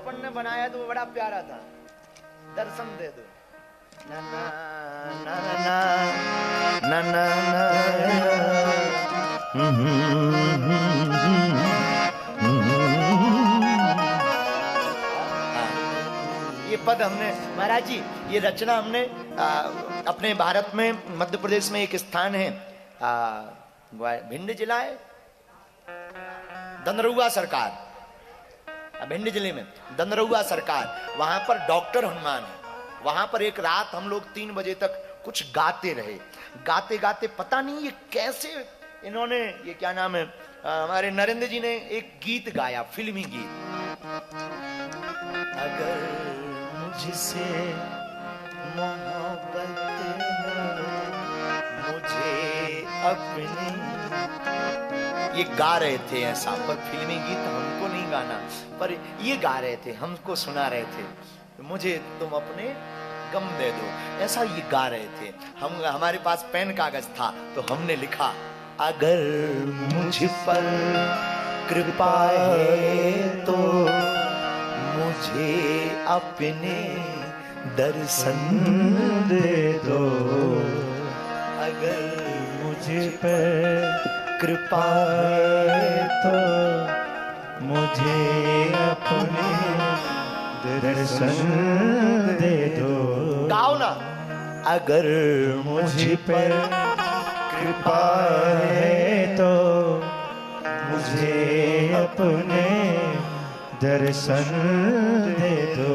अपन ने बनाया तो वो बड़ा प्यारा था। दर्शन दे दो। ना ना ना ना ना ना ये पद हमने महाराज जी, ये रचना हमने अपने भारत में मध्य प्रदेश में एक स्थान है, भिंड जिला है, दनरुआ सरकार, भिंड जिले में दनरुआ सरकार, वहां पर डॉक्टर हनुमान है। वहां पर एक रात हम लोग 3 बजे तक कुछ गाते रहे। गाते गाते पता नहीं ये कैसे इन्होंने, ये क्या नाम है, हमारे नरेंद्र जी ने एक गीत गाया, फिल्मी गीत। अगर मुझसे मोहब्बत मुझे अपनी, ये गा रहे थे ऐसा, पर फिल्मी गीत हमको नहीं गाना, पर ये गा रहे थे, हमको सुना रहे थे, मुझे तुम अपने गम दे दो, ऐसा ये गा रहे थे। हम, हमारे पास पेन कागज था तो हमने लिखा, अगर मुझ पर कृपा है तो मुझे अपने दर्शन दे दो, अगर मुझ पर कृपा है तो मुझे अपने दर्शन दे दो। गाओ ना, अगर मुझ पर कृपा है तो मुझे अपने दर्शन दे दो,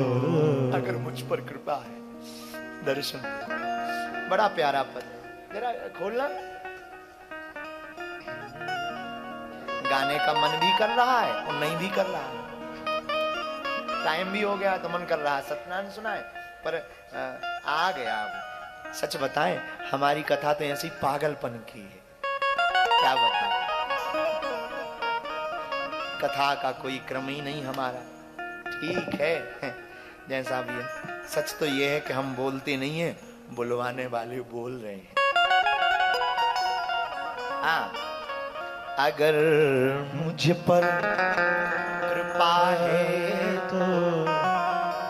अगर मुझ पर कृपा है दर्शन। बड़ा प्यारा पद, जरा खोलना। गाने का मन भी कर रहा है और नहीं भी कर रहा है, टाइम भी हो गया तो मन कर रहा है सत्यनारायण सुनाए, पर आ गया। सच बताएं, हमारी कथा तो ऐसी पागलपन की है, क्या बताएं, कथा का कोई क्रम ही नहीं हमारा। ठीक है जैसा भी है, सच तो ये है कि हम बोलते नहीं है, बुलवाने वाले बोल रहे हैं। हाँ, अगर मुझ पर कृपा है तो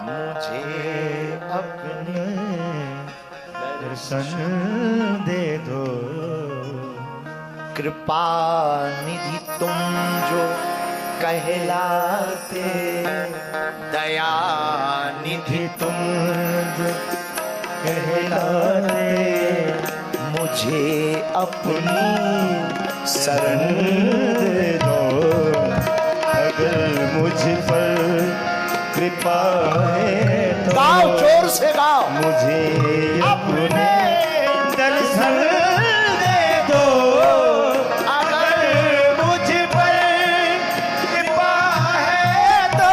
मुझे अपने दर्शन दे दो, कृपा निधि तुम जो कहलाते, दया निधि तुम जो कहलाते, मुझे अपनी शरण दे दो, अगर मुझ पर कृपा है तो गाओ, जोर से गाओ, मुझे अपने दर्शन दे दो, अगर मुझ पर कृपा है तो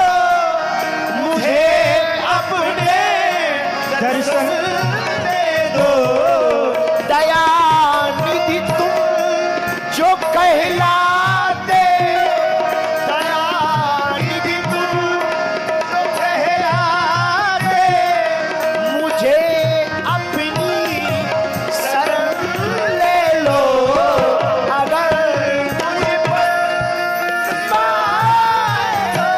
मुझे अपने दर्शन दे दो, दया निधि तुम जो कहलाते, दया निधि तुम जो कहलाते, मुझे अपनी शरण ले लो, अगर मुझ पर कृपा है तो।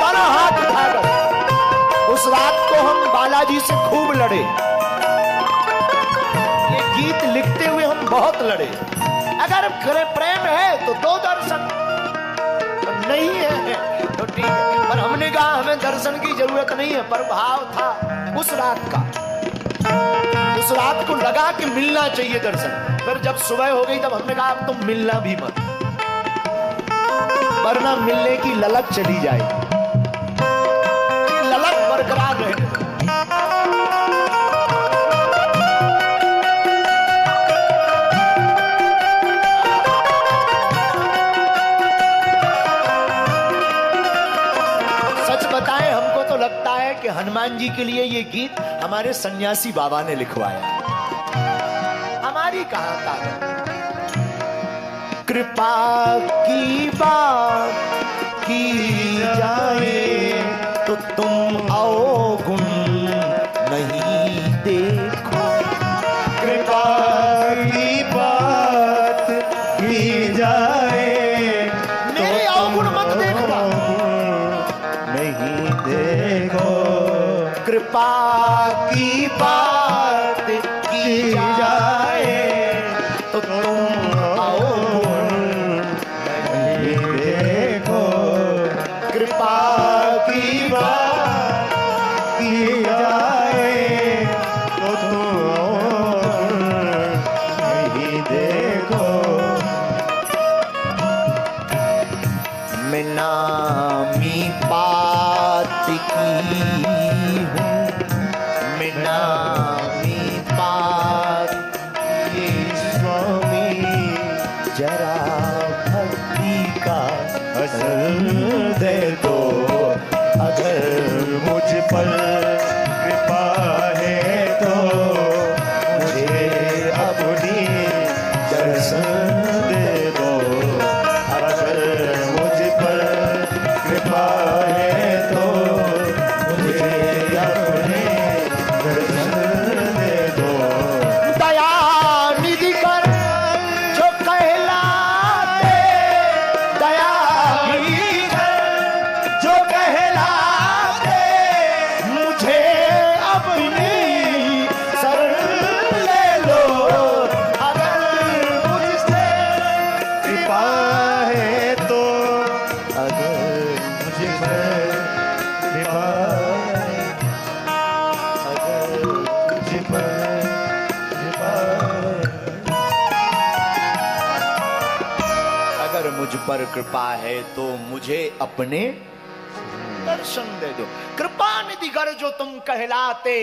दोनों हाथ उठाकर उस रात को हम बालाजी से खूब लड़े, गीत लिखते हुए हम बहुत लड़े। अगर प्रेम है तो दो दर्शन, नहीं है तो ठीक है, पर हमने कहा हमें दर्शन की जरूरत नहीं है, पर भाव था उस रात का, उस रात को लगा कि मिलना चाहिए दर्शन। फिर जब सुबह हो गई तब हमने कहा अब तुम मिलना भी मत, वरना मिलने की ललक चली जाए, ललक बरकरार रहे। लगता है कि हनुमान जी के लिए ये गीत हमारे सन्यासी बाबा ने लिखवाया, हमारी कहां था। कृपा की बात की जाए तो तुम अवगुण नहीं देखो, कृपा की बात की जाए मेरी कृपा की बात की जाए तो तुम आओ नहीं देखो। कृपा की बात की जाए तो तुम नहीं देखो। मैं नामी बात की हूँ, मैं नामी बात की स्वामी, जरा भक्ति का असर दे दो। अगर मुझ पर कृपा है तो मुझे अपनी दर्शन दे दो। अगर मुझ पर कृपा है तो मुझे अपने दर्शन दे दो। दया निधि कर जो कहलाते, दया निधि कर जो कहलाते, मुझे अपनी शरण ले लो। अगर मुझसे कृपा है तो, अगर मुझे पर कृपा है, अगर मुझे पर कृपा है, अगर मुझ पर कृपा है तो मुझे अपने दर्शन दे दो। कृपा निधि कर जो तुम कहलाते,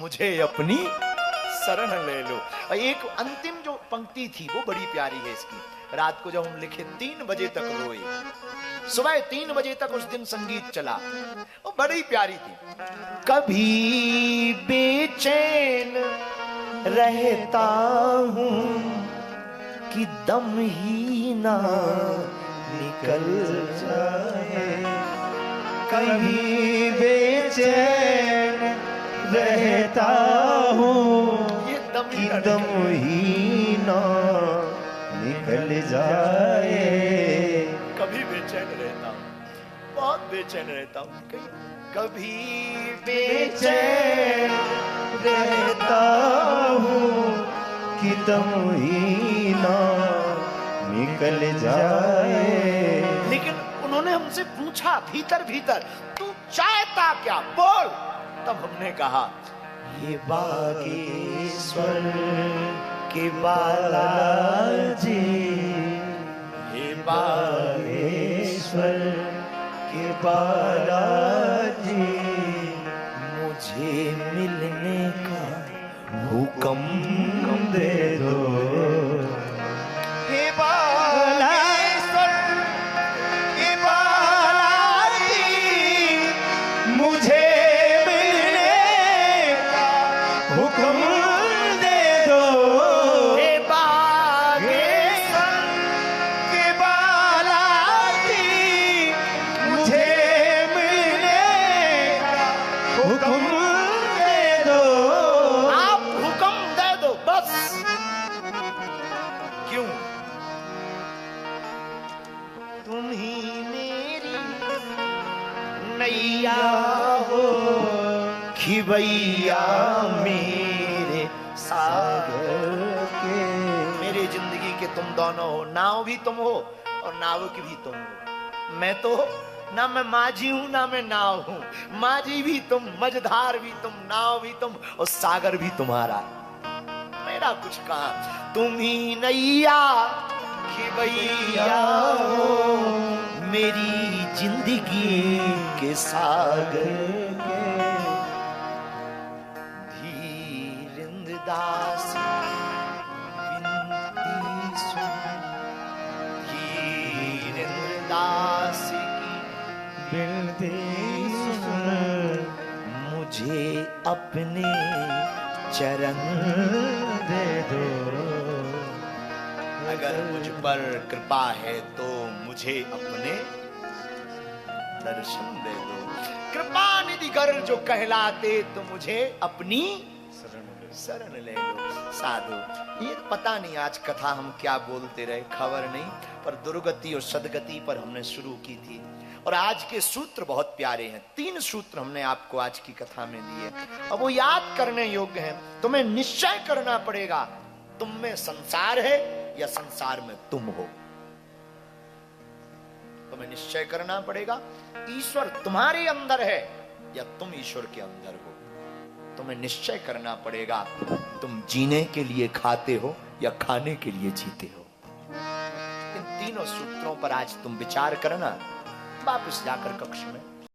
मुझे अपनी शरण ले लो। और एक अंतिम जो पंक्ति थी वो बड़ी प्यारी है इसकी। रात को जब हम लिखे 3 बजे तक रोए, सुबह 3 बजे तक उस दिन संगीत चला, वो बड़ी प्यारी थी। कभी बेचैन रहता हूँ कि दम ही ना निकल जाए। कभी बेचैन रहता हूँ कि दम ही ना निकल जाए। कभी बेचैन रहता हूँ, बहुत बेचैन रहता हूँ। कभी बेचैन रहता हूँ कि दम ही ना निकल जाए। लेकिन उन्होंने हमसे पूछा भीतर भीतर, तू चाहता क्या, बोल। तब हमने कहा, ये बागेश्वर के बालाजी, ये बागेश्वर के बालाजी, मुझे मिलने का हुक्म दे दो। हे बालेश्वर के बालाजी, मुझे मिलने का हुक्म दे दो। हे बागेश्वर के बालाजी, मुझे मिलने का हुक्म दे दो। आप हुक्म दे दो बस। क्यों? तुम ही मेरी नैया हो, खिवैया मेरे सागर के। मेरी जिंदगी के तुम दोनों हो, नाव भी तुम हो और नाव की भी तुम हो। मैं तो ना मैं माझी हूं ना मैं नाव हूं। माझी भी तुम, मझधार भी तुम, नाव भी तुम और सागर भी तुम्हारा। मेरा कुछ कहा, तुम ही नैया खिवैया हो, मेरी जिंदगी के सागर के। धीरेन्द्र दास विनती सुन, धीरेन्द्र दास की विनती सुन, मुझे अपने चरण दे दो। अगर मुझ पर कृपा है तो मुझे अपने दर्शन दे दो। कृपा निधि कर जो कहलाते तो मुझे अपनी शरण ले लो। साधु, ये पता नहीं आज कथा हम क्या बोलते रहे, खबर नहीं, पर दुर्गति और सदगति पर हमने शुरू की थी। और आज के सूत्र बहुत प्यारे हैं। 3 सूत्र हमने आपको आज की कथा में दिए, अब वो याद करने योग्य हैं। तुम्हें निश्चय करना पड़ेगा, तुम में संसार है या संसार में तुम हो। तुम्हें निश्चय करना पड़ेगा, ईश्वर तुम्हारे अंदर है या तुम ईश्वर के अंदर हो। तुम्हें निश्चय करना पड़ेगा, तुम जीने के लिए खाते हो या खाने के लिए जीते हो। इन तीनों सूत्रों पर आज तुम विचार करना, वापस जाकर कक्ष में